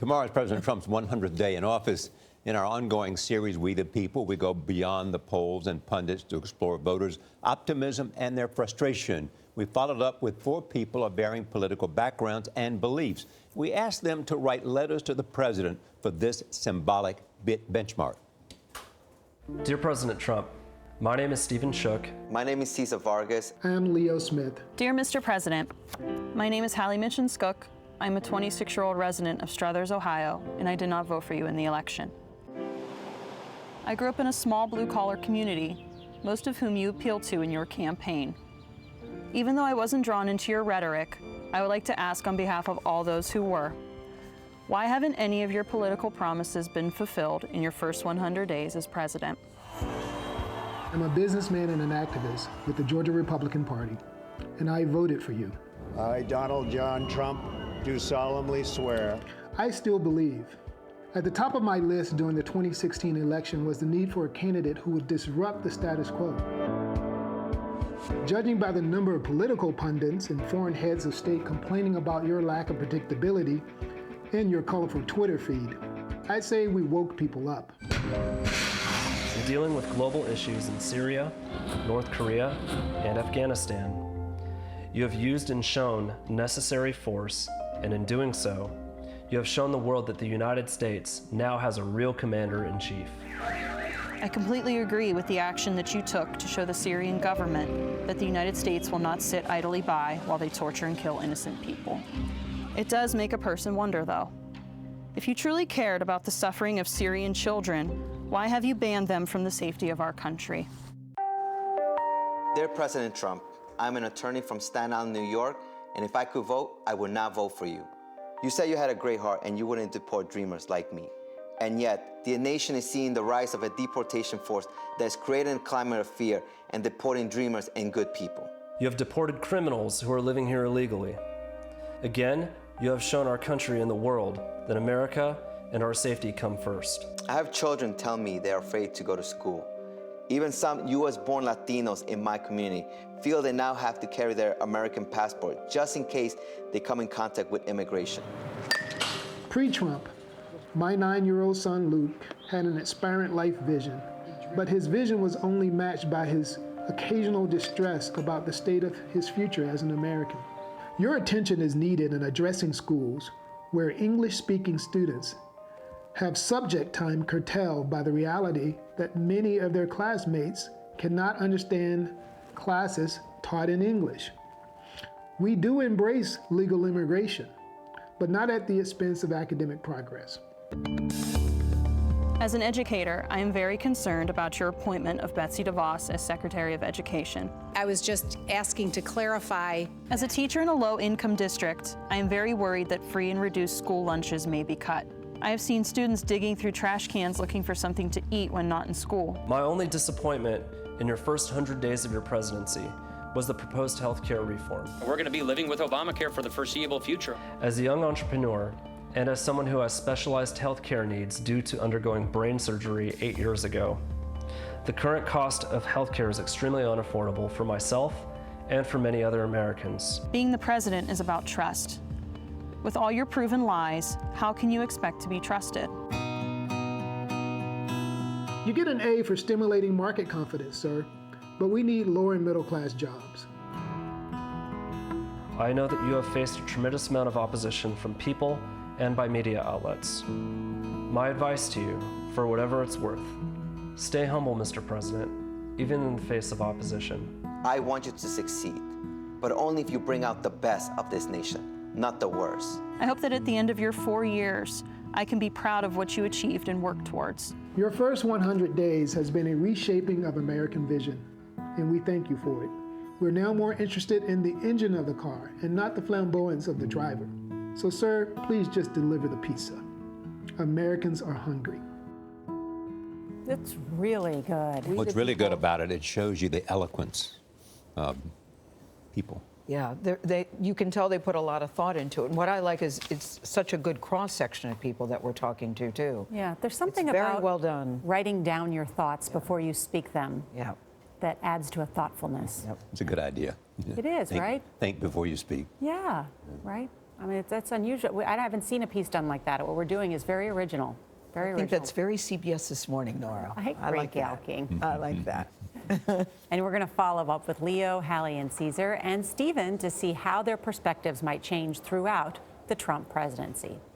Tomorrow is President Trump's 100th day in office. In our ongoing series, We the People, we go beyond the polls and pundits to explore voters' optimism and their frustration. We followed up with 4 people of varying political backgrounds and beliefs. We asked them to write letters to the president for this symbolic benchmark. Dear President Trump, my name is Stephen Shook. My name is Cesar Vargas. I'm Leo Smith. Dear Mr. President, my name is Hallie Mitchin-Skook. I'm a 26-year-old resident of Struthers, Ohio, and I did not vote for you in the election. I grew up in a small blue-collar community, most of whom you appealed to in your campaign. Even though I wasn't drawn into your rhetoric, I would like to ask on behalf of all those who were, why haven't any of your political promises been fulfilled in your first 100 days as president? I'm a businessman and an activist with the Georgia Republican Party, and I voted for you. I, Donald John Trump, do solemnly swear. I still believe. At the top of my list during the 2016 election was the need for a candidate who would disrupt the status quo. Judging by the number of political pundits and foreign heads of state complaining about your lack of predictability and your colorful Twitter feed, I'd say we woke people up. In dealing with global issues in Syria, North Korea, and Afghanistan, you have used and shown necessary force, and in doing so, you have shown the world that the United States now has a real commander-in-chief. I completely agree with the action that you took to show the Syrian government that the United States will not sit idly by while they torture and kill innocent people. It does make a person wonder, though. If you truly cared about the suffering of Syrian children, why have you banned them from the safety of our country? Dear President Trump, I'm an attorney from Staten Island, New York, and if I could vote, I would not vote for you. You said you had a great heart and you wouldn't deport dreamers like me. And yet, the nation is seeing the rise of a deportation force that is creating a climate of fear and deporting dreamers and good people. You have deported criminals who are living here illegally. Again, you have shown our country and the world that America and our safety come first. I have children tell me they're afraid to go to school. Even some US-born Latinos in my community feel they now have to carry their American passport just in case they come in contact with immigration. Pre-Trump, my 9-year-old son Luke had an aspirant life vision, but his vision was only matched by his occasional distress about the state of his future as an American. Your attention is needed in addressing schools where English-speaking students have subject time curtailed by the reality that many of their classmates cannot understand classes taught in English. We do embrace legal immigration, but not at the expense of academic progress. As an educator, I am very concerned about your appointment of Betsy DeVos as Secretary of Education. I was just asking to clarify. As a teacher in a low-income district, I am very worried that free and reduced school lunches may be cut. I have seen students digging through trash cans looking for something to eat when not in school. My only disappointment in your first 100 days of your presidency was the proposed health care reform. We're going to be living with Obamacare for the foreseeable future. As a young entrepreneur, and as someone who has specialized health care needs due to undergoing brain surgery 8 years ago, the current cost of health care is extremely unaffordable for myself and for many other Americans. Being the president is about trust. With all your proven lies, how can you expect to be trusted? You get an A for stimulating market confidence, sir, but we need lower and middle class jobs. I know that you have faced a tremendous amount of opposition from people and by media outlets. My advice to you, for whatever it's worth, stay humble, Mr. President, even in the face of opposition. I want you to succeed, but only if you bring out the best of this nation, not the worst. I hope that at the end of your 4 years, I can be proud of what you achieved and worked towards. Your first 100 days has been a reshaping of American vision, and we thank you for it. We're now more interested in the engine of the car and not the flamboyance of the driver. So, sir, please just deliver the pizza. Americans are hungry. It's really good. What's really good about it, it shows you the eloquence of people. Yeah, you can tell they put a lot of thought into it. And what I like is it's such a good cross-section of people that we're talking to, too. Yeah, there's something it's very about well done. Writing down your thoughts before you speak them. Yeah. That adds to a thoughtfulness. Yep. It's a good idea. It is, right? Think before you speak. Yeah, right? I mean, that's unusual. I haven't seen a piece done like that. What we're doing is very original. Very I original. think that's very CBS This Morning, Nora. I agree, like Gayle that. King. I like that. And we're going to follow up with Leo, Hallie, and Caesar, and Stephen to see how their perspectives might change throughout the Trump presidency.